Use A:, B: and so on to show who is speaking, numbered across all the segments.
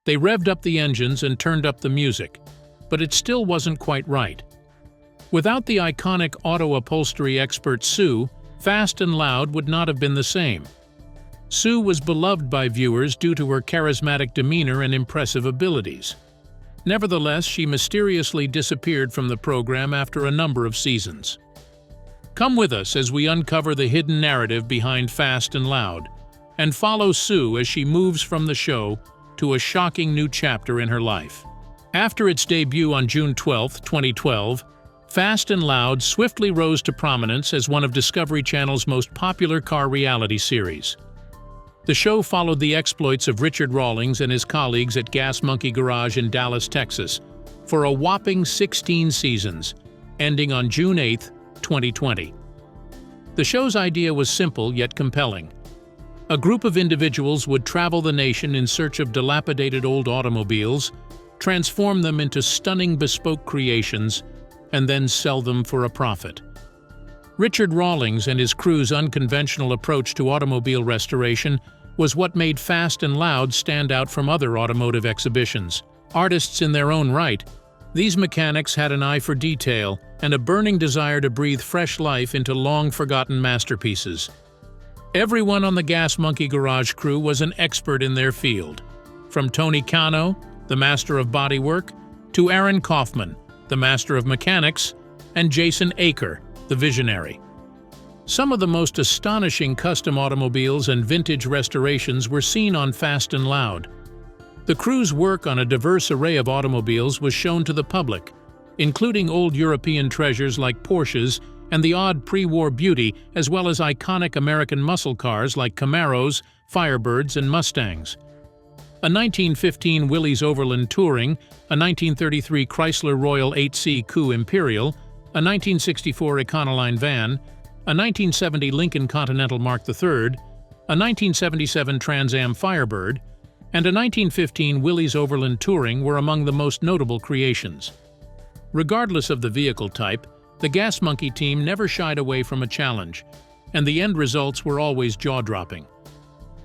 A: They revved up the engines and turned up the music, but it still wasn't quite right. Without the iconic auto upholstery expert Sue, Fast and Loud would not have been the same. Sue was beloved by viewers due to her charismatic demeanor and impressive abilities. Nevertheless, she mysteriously disappeared from the program after a number of seasons. Come with us as we uncover the hidden narrative behind Fast and Loud, and follow Sue as she moves from the show to a shocking new chapter in her life. After its debut on June 12, 2012, Fast and Loud swiftly rose to prominence as one of Discovery Channel's most popular car reality series. The show followed the exploits of Richard Rawlings and his colleagues at Gas Monkey Garage in Dallas, Texas, for a whopping 16 seasons, ending on June 8, 2020. The show's idea was simple yet compelling. A group of individuals would travel the nation in search of dilapidated old automobiles, transform them into stunning bespoke creations, and then sell them for a profit. Richard Rawlings and his crew's unconventional approach to automobile restoration was what made Fast and Loud stand out from other automotive exhibitions. Artists in their own right, these mechanics had an eye for detail and a burning desire to breathe fresh life into long-forgotten masterpieces. Everyone on the Gas Monkey Garage crew was an expert in their field, from Tony Cano, the master of bodywork, to Aaron Kaufman, the master of mechanics, and Jason Aker, the visionary. Some of the most astonishing custom automobiles and vintage restorations were seen on Fast and Loud. The crew's work on a diverse array of automobiles was shown to the public, including old European treasures like Porsches and the odd pre-war beauty, as well as iconic American muscle cars like Camaros, Firebirds, and Mustangs. A 1915 Willys Overland Touring, a 1933 Chrysler Royal 8C Coupe Imperial, a 1964 Econoline van, a 1970 Lincoln Continental Mark III, a 1977 Trans Am Firebird, and a 1915 Willys Overland Touring were among the most notable creations. Regardless of the vehicle type, the Gas Monkey team never shied away from a challenge, and the end results were always jaw-dropping.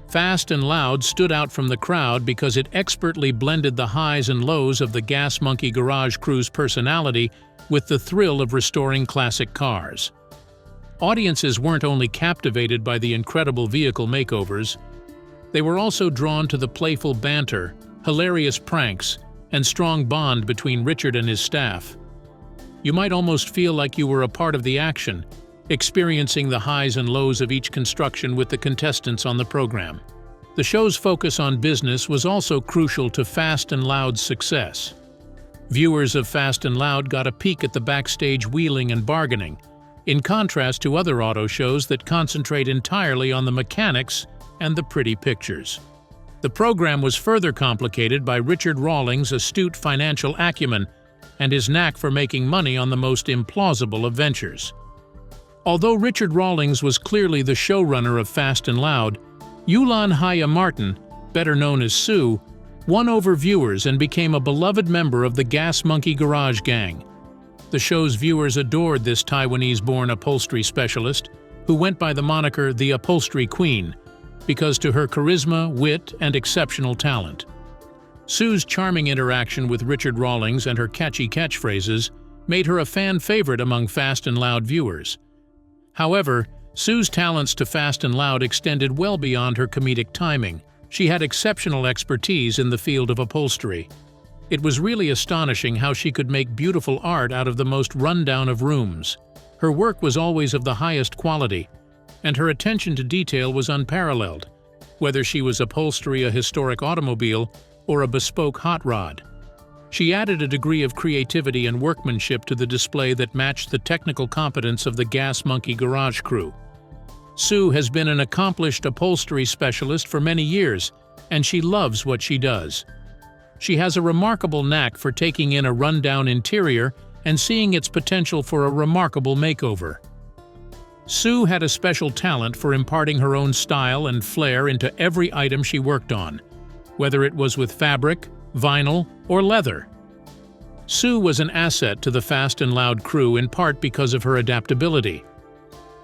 A: Fast and Loud stood out from the crowd because it expertly blended the highs and lows of the Gas Monkey Garage crew's personality with the thrill of restoring classic cars. Audiences weren't only captivated by the incredible vehicle makeovers, they were also drawn to the playful banter, hilarious pranks, and strong bond between Richard and his staff. You might almost feel like you were a part of the action, experiencing the highs and lows of each construction with the contestants on the program. The show's focus on business was also crucial to Fast and Loud's success. Viewers of Fast and Loud got a peek at the backstage wheeling and bargaining, in contrast to other auto shows that concentrate entirely on the mechanics and the pretty pictures. The program was further complicated by Richard Rawlings' astute financial acumen and his knack for making money on the most implausible of ventures. Although Richard Rawlings was clearly the showrunner of Fast and Loud, Yulon Haya Martin, better known as Sue, won over viewers and became a beloved member of the Gas Monkey Garage gang. The show's viewers adored this Taiwanese-born upholstery specialist, who went by the moniker the Upholstery Queen, because to her charisma, wit, and exceptional talent. Sue's charming interaction with Richard Rawlings and her catchy catchphrases made her a fan favorite among Fast and Loud viewers. However, Sue's talents to Fast and Loud extended well beyond her comedic timing. She had exceptional expertise in the field of upholstery. It was really astonishing how she could make beautiful art out of the most rundown of rooms. Her work was always of the highest quality, and her attention to detail was unparalleled, whether she was upholstering a historic automobile or a bespoke hot rod. She added a degree of creativity and workmanship to the display that matched the technical competence of the Gas Monkey Garage crew. Sue has been an accomplished upholstery specialist for many years, and she loves what she does. She has a remarkable knack for taking in a rundown interior and seeing its potential for a remarkable makeover. Sue had a special talent for imparting her own style and flair into every item she worked on, whether it was with fabric, vinyl, or leather. Sue was an asset to the Fast and Loud crew in part because of her adaptability.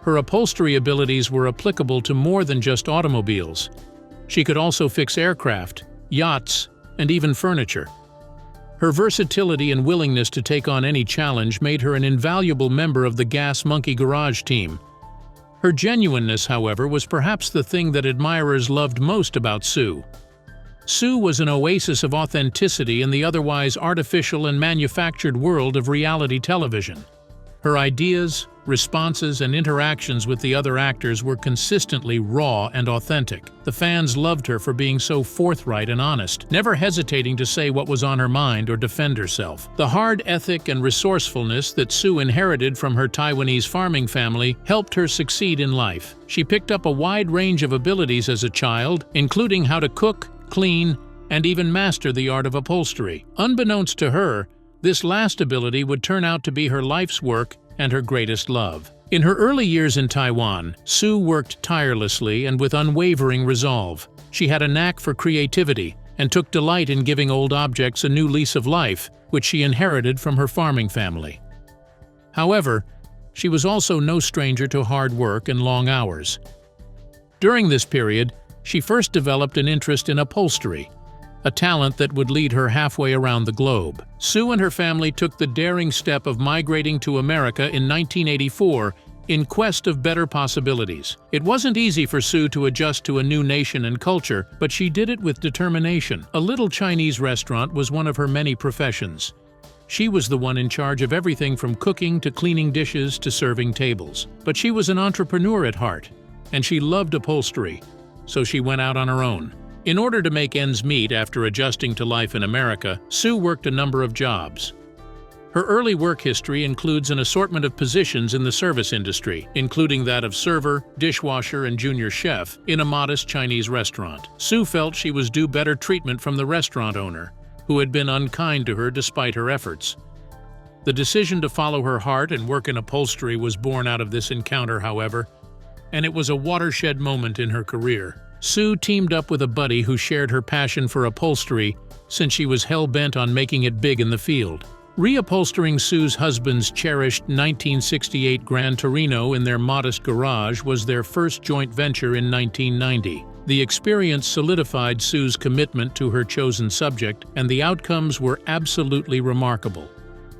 A: Her upholstery abilities were applicable to more than just automobiles. She could also fix aircraft, yachts, and even furniture. Her versatility and willingness to take on any challenge made her an invaluable member of the Gas Monkey Garage team. Her genuineness, however, was perhaps the thing that admirers loved most about Sue. Sue was an oasis of authenticity in the otherwise artificial and manufactured world of reality television. Her ideas, responses, and interactions with the other actors were consistently raw and authentic. The fans loved her for being so forthright and honest, never hesitating to say what was on her mind or defend herself. The hard ethic and resourcefulness that Sue inherited from her Taiwanese farming family helped her succeed in life. She picked up a wide range of abilities as a child, including how to cook, clean, and even master the art of upholstery. Unbeknownst to her, this last ability would turn out to be her life's work and her greatest love. In her early years in Taiwan, Sue worked tirelessly and with unwavering resolve. She had a knack for creativity and took delight in giving old objects a new lease of life, which she inherited from her farming family. However, she was also no stranger to hard work and long hours. During this period, she first developed an interest in upholstery, a talent that would lead her halfway around the globe. Sue and her family took the daring step of migrating to America in 1984 in quest of better possibilities. It wasn't easy for Sue to adjust to a new nation and culture, but she did it with determination. A little Chinese restaurant was one of her many professions. She was the one in charge of everything from cooking to cleaning dishes to serving tables. But she was an entrepreneur at heart, and she loved upholstery, so she went out on her own. In order to make ends meet after adjusting to life in America, Sue worked a number of jobs. Her early work history includes an assortment of positions in the service industry, including that of server, dishwasher, and junior chef in a modest Chinese restaurant. Sue felt she was due better treatment from the restaurant owner, who had been unkind to her despite her efforts. The decision to follow her heart and work in upholstery was born out of this encounter, however, and it was a watershed moment in her career. Sue teamed up with a buddy who shared her passion for upholstery since she was hell-bent on making it big in the field. Reupholstering Sue's husband's cherished 1968 Gran Torino in their modest garage was their first joint venture in 1990. The experience solidified Sue's commitment to her chosen subject, and the outcomes were absolutely remarkable.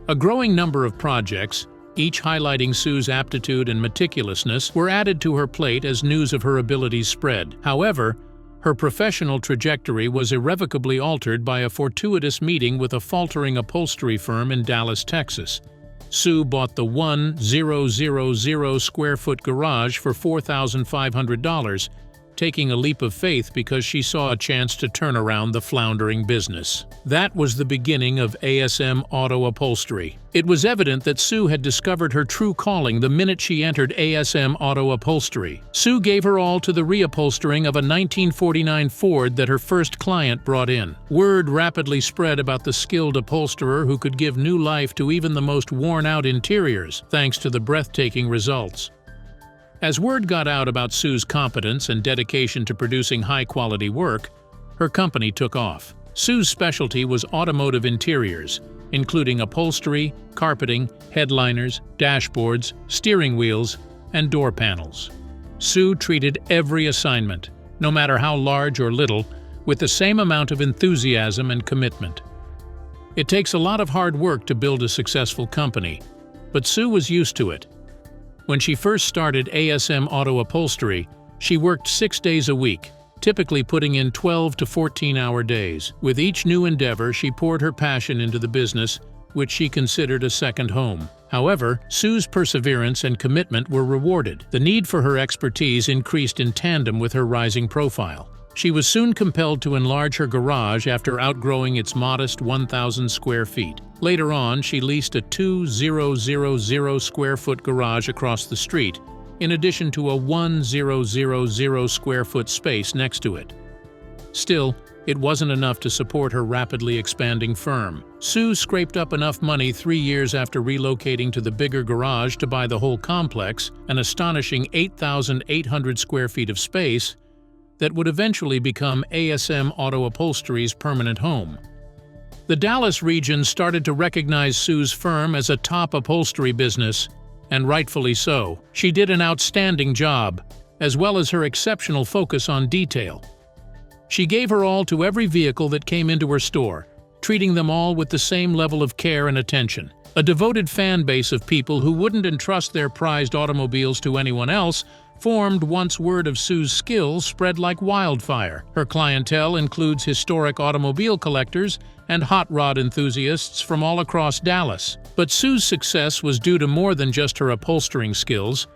A: A growing number of projects, each highlighting Sue's aptitude and meticulousness, were added to her plate as news of her abilities spread. However, her professional trajectory was irrevocably altered by a fortuitous meeting with a faltering upholstery firm in Dallas, Texas. Sue bought the 1,000 square foot garage for $4,500, taking a leap of faith because she saw a chance to turn around the floundering business. That was the beginning of ASM Auto Upholstery. It was evident that Sue had discovered her true calling the minute she entered ASM Auto Upholstery. Sue gave her all to the reupholstering of a 1949 Ford that her first client brought in. Word rapidly spread about the skilled upholsterer who could give new life to even the most worn-out interiors, thanks to the breathtaking results. As word got out about Sue's competence and dedication to producing high-quality work, her company took off. Sue's specialty was automotive interiors, including upholstery, carpeting, headliners, dashboards, steering wheels, and door panels. Sue treated every assignment, no matter how large or little, with the same amount of enthusiasm and commitment. It takes a lot of hard work to build a successful company, but Sue was used to it. When she first started ASM Auto Upholstery, she worked 6 days a week, typically putting in 12 to 14-hour days. With each new endeavor, she poured her passion into the business, which she considered a second home. However, Sue's perseverance and commitment were rewarded. The need for her expertise increased in tandem with her rising profile. She was soon compelled to enlarge her garage after outgrowing its modest 1,000 square feet. Later on, she leased a 2,000 square foot garage across the street, in addition to a 1,000 square foot space next to it. Still, it wasn't enough to support her rapidly expanding firm. Sue scraped up enough money 3 years after relocating to the bigger garage to buy the whole complex, an astonishing 8,800 square feet of space, that would eventually become ASM Auto Upholstery's permanent home. The Dallas region started to recognize Sue's firm as a top upholstery business, and rightfully so. She did an outstanding job, as well as her exceptional focus on detail. She gave her all to every vehicle that came into her store, treating them all with the same level of care and attention. A devoted fan base of people who wouldn't entrust their prized automobiles to anyone else formed once word of Sue's skills spread like wildfire. Her clientele includes historic automobile collectors and hot rod enthusiasts from all across Dallas. But Sue's success was due to more than just her upholstering skills.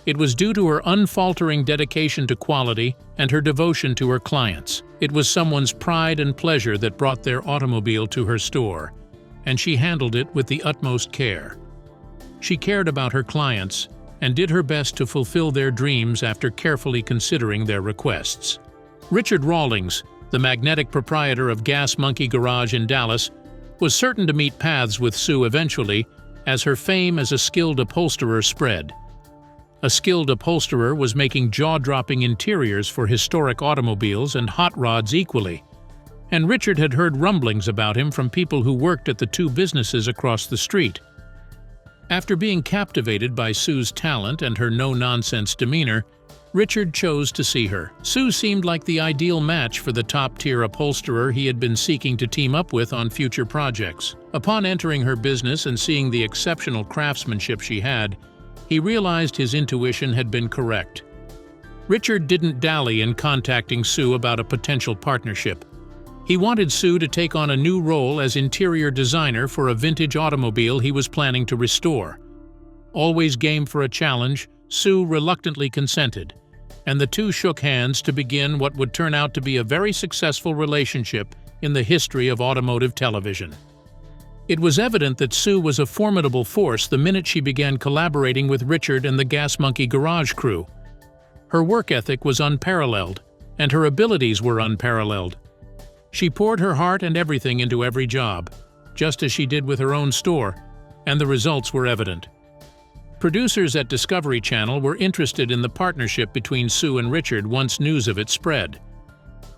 A: It was due to her unfaltering dedication to quality and her devotion to her clients. It was someone's pride and pleasure that brought their automobile to her store, and she handled it with the utmost care. She cared about her clients and did her best to fulfill their dreams after carefully considering their requests. Richard Rawlings, the magnetic proprietor of Gas Monkey Garage in Dallas, was certain to meet paths with Sue eventually as her fame as a skilled upholsterer spread. A skilled upholsterer was making jaw-dropping interiors for historic automobiles and hot rods equally, and Richard had heard rumblings about him from people who worked at the two businesses across the street. After being captivated by Sue's talent and her no-nonsense demeanor, Richard chose to see her. Sue seemed like the ideal match for the top-tier upholsterer he had been seeking to team up with on future projects. Upon entering her business and seeing the exceptional craftsmanship she had, he realized his intuition had been correct. Richard didn't dally in contacting Sue about a potential partnership. He wanted Sue to take on a new role as interior designer for a vintage automobile he was planning to restore. Always game for a challenge, Sue reluctantly consented, and the two shook hands to begin what would turn out to be a very successful relationship in the history of automotive television. It was evident that Sue was a formidable force the minute she began collaborating with Richard and the Gas Monkey Garage crew. Her work ethic was unparalleled, and her abilities were unparalleled. She poured her heart and everything into every job, just as she did with her own store, and the results were evident. Producers at Discovery Channel were interested in the partnership between Sue and Richard once news of it spread.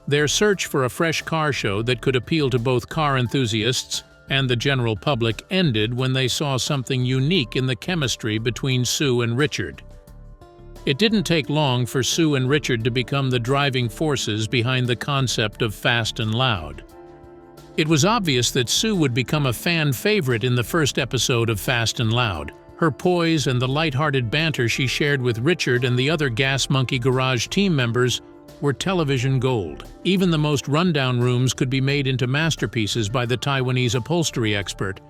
A: Their search for a fresh car show that could appeal to both car enthusiasts and the general public ended when they saw something unique in the chemistry between Sue and Richard. It didn't take long for Sue and Richard to become the driving forces behind the concept of Fast and Loud. It was obvious that Sue would become a fan favorite in the first episode of Fast and Loud. Her poise and the lighthearted banter she shared with Richard and the other Gas Monkey Garage team members were television gold. Even the most rundown rooms could be made into masterpieces by the Taiwanese upholstery expert,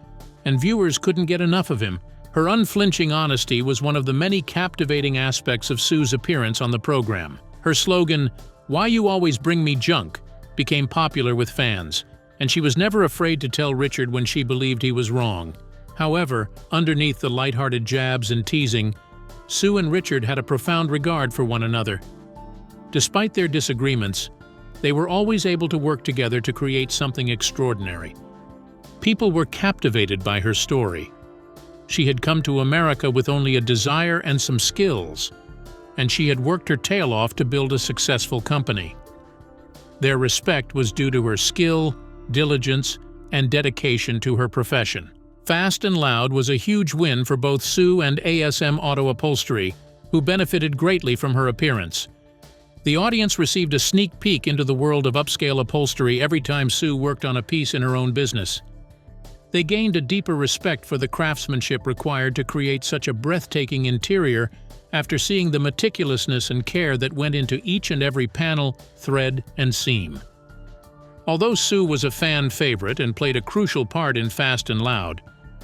A: and viewers couldn't get enough of him. Her unflinching honesty was one of the many captivating aspects of Sue's appearance on the program. Her slogan, "Why you always bring me junk," became popular with fans, and she was never afraid to tell Richard when she believed he was wrong. However, underneath the lighthearted jabs and teasing, Sue and Richard had a profound regard for one another. Despite their disagreements, they were always able to work together to create something extraordinary. People were captivated by her story. She had come to America with only a desire and some skills, and she had worked her tail off to build a successful company. Their respect was due to her skill, diligence, and dedication to her profession. Fast and Loud was a huge win for both Sue and ASM Upholstery, who benefited greatly from her appearance. The audience received a sneak peek into the world of upscale upholstery every time Sue worked on a piece in her own business. They gained a deeper respect for the craftsmanship required to create such a breathtaking interior after seeing the meticulousness and care that went into each and every panel, thread, and seam. Although Sue was a fan favorite and played a crucial part in Fast and Loud,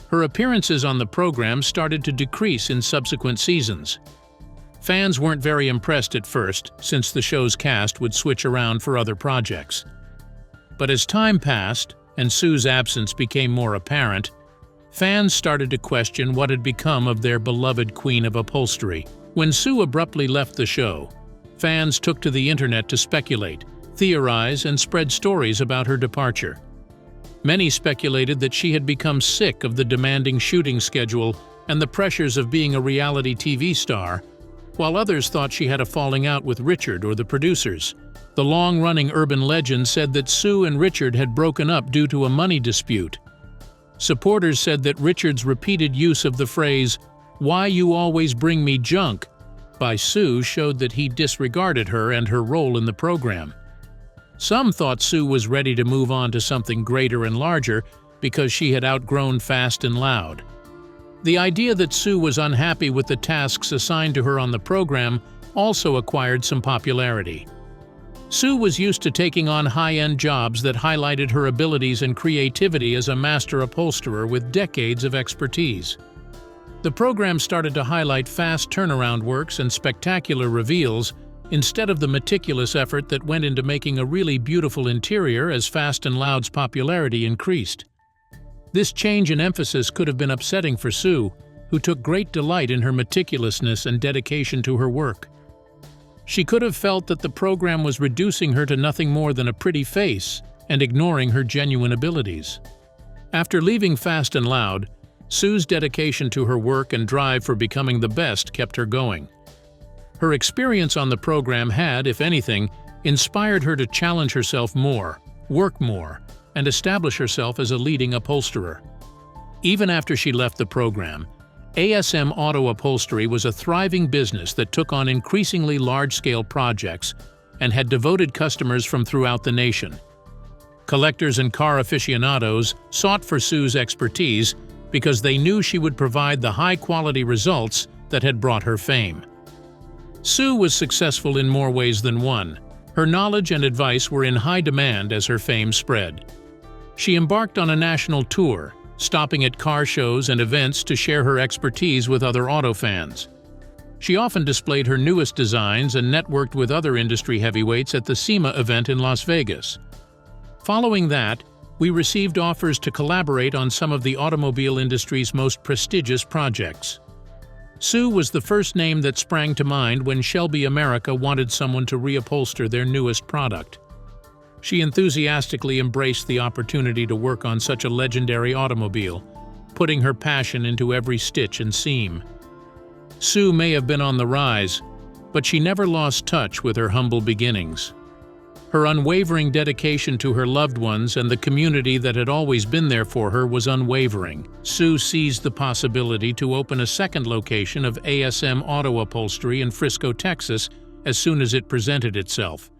A: her appearances on the program started to decrease in subsequent seasons. Fans weren't very impressed at first, since the show's cast would switch around for other projects. But as time passed, and Sue's absence became more apparent, fans started to question what had become of their beloved Queen of Upholstery. When Sue abruptly left the show, fans took to the internet to speculate, theorize, and spread stories about her departure. Many speculated that she had become sick of the demanding shooting schedule and the pressures of being a reality TV star, while others thought she had a falling out with Richard or the producers. The long-running urban legend said that Sue and Richard had broken up due to a money dispute. Supporters said that Richard's repeated use of the phrase, "Why you always bring me junk," by Sue showed that he disregarded her and her role in the program. Some thought Sue was ready to move on to something greater and larger because she had outgrown Fast and Loud. The idea that Sue was unhappy with the tasks assigned to her on the program also acquired some popularity. Sue was used to taking on high-end jobs that highlighted her abilities and creativity as a master upholsterer with decades of expertise. The program started to highlight fast turnaround works and spectacular reveals instead of the meticulous effort that went into making a really beautiful interior as Fast and Loud's popularity increased. This change in emphasis could have been upsetting for Sue, who took great delight in her meticulousness and dedication to her work. She could have felt that the program was reducing her to nothing more than a pretty face and ignoring her genuine abilities. After leaving Fast and Loud, Sue's dedication to her work and drive for becoming the best kept her going. Her experience on the program had, if anything, inspired her to challenge herself more, work more, and establish herself as a leading upholsterer. Even after she left the program, ASM Upholstery was a thriving business that took on increasingly large-scale projects and had devoted customers from throughout the nation. Collectors and car aficionados sought for Sue's expertise because they knew she would provide the high-quality results that had brought her fame. Sue was successful in more ways than one. Her knowledge and advice were in high demand as her fame spread. She embarked on a national tour, stopping at car shows and events to share her expertise with other auto fans. She often displayed her newest designs and networked with other industry heavyweights at the SEMA event in Las Vegas. Following that, we received offers to collaborate on some of the automobile industry's most prestigious projects. Sue was the first name that sprang to mind when Shelby America wanted someone to reupholster their newest product. She enthusiastically embraced the opportunity to work on such a legendary automobile, putting her passion into every stitch and seam. Sue may have been on the rise, but she never lost touch with her humble beginnings. Her unwavering dedication to her loved ones and the community that had always been there for her was unwavering. Sue seized the possibility to open a second location of ASM Upholstery in Frisco, Texas, as soon as it presented itself.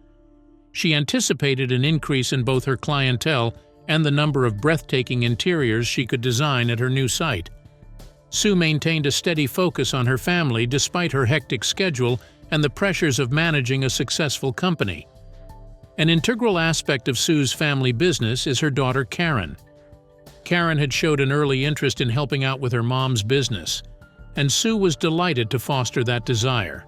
A: She anticipated an increase in both her clientele and the number of breathtaking interiors she could design at her new site. Sue maintained a steady focus on her family despite her hectic schedule and the pressures of managing a successful company. An integral aspect of Sue's family business is her daughter Karen. Karen had showed an early interest in helping out with her mom's business, and Sue was delighted to foster that desire.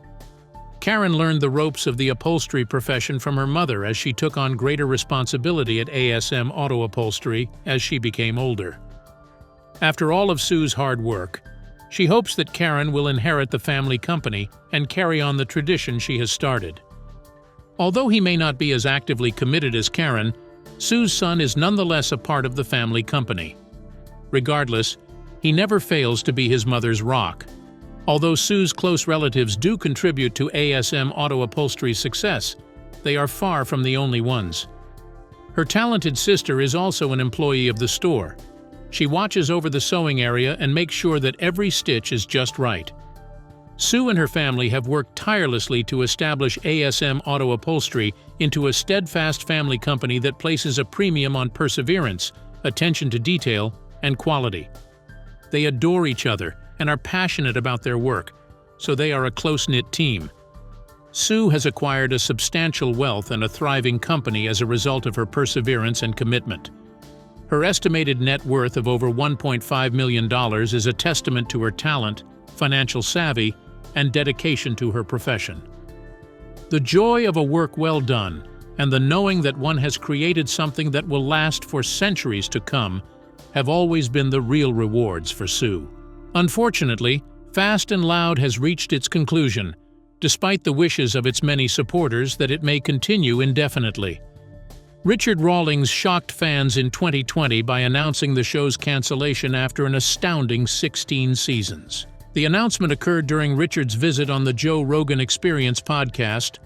A: Karen learned the ropes of the upholstery profession from her mother as she took on greater responsibility at ASM Upholstery as she became older. After all of Sue's hard work, she hopes that Karen will inherit the family company and carry on the tradition she has started. Although he may not be as actively committed as Karen, Sue's son is nonetheless a part of the family company. Regardless, he never fails to be his mother's rock. Although Sue's close relatives do contribute to ASM Upholstery's success, they are far from the only ones. Her talented sister is also an employee of the store. She watches over the sewing area and makes sure that every stitch is just right. Sue and her family have worked tirelessly to establish ASM Upholstery into a steadfast family company that places a premium on perseverance, attention to detail, and quality. They adore each other and are passionate about their work, so they are a close-knit team. Sue has acquired a substantial wealth and a thriving company as a result of her perseverance and commitment. Her estimated net worth of over $1.5 million is a testament to her talent, financial savvy, and dedication to her profession. The joy of a work well done and the knowing that one has created something that will last for centuries to come have always been the real rewards for Sue. Unfortunately, Fast and Loud has reached its conclusion, despite the wishes of its many supporters that it may continue indefinitely. Richard Rawlings shocked fans in 2020 by announcing the show's cancellation after an astounding 16 seasons. The announcement occurred during Richard's visit on the Joe Rogan Experience podcast,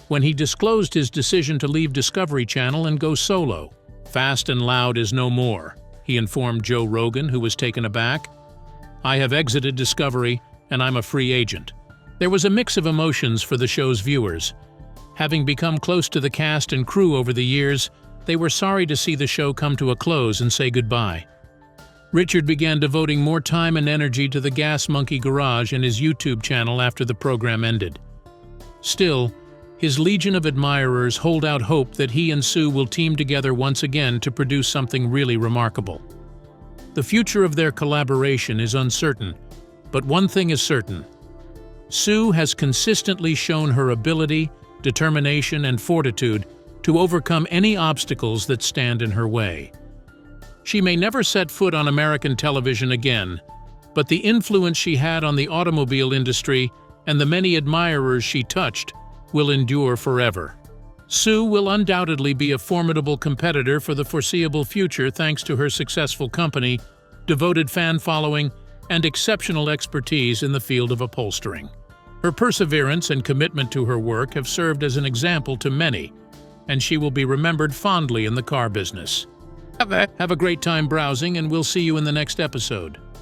A: when he disclosed his decision to leave Discovery Channel and go solo. "Fast and Loud is no more," he informed Joe Rogan, who was taken aback. "I have exited Discovery, and I'm a free agent." There was a mix of emotions for the show's viewers. Having become close to the cast and crew over the years, they were sorry to see the show come to a close and say goodbye. Richard began devoting more time and energy to the Gas Monkey Garage and his YouTube channel after the program ended. Still, his legion of admirers hold out hope that he and Sue will team together once again to produce something really remarkable. The future of their collaboration is uncertain, but one thing is certain. Sue has consistently shown her ability, determination, and fortitude to overcome any obstacles that stand in her way. She may never set foot on American television again, but the influence she had on the automobile industry and the many admirers she touched will endure forever. Sue will undoubtedly be a formidable competitor for the foreseeable future thanks to her successful company, devoted fan following, and exceptional expertise in the field of upholstering. Her perseverance and commitment to her work have served as an example to many, and she will be remembered fondly in the car business. Have a great time browsing, and we'll see you in the next episode.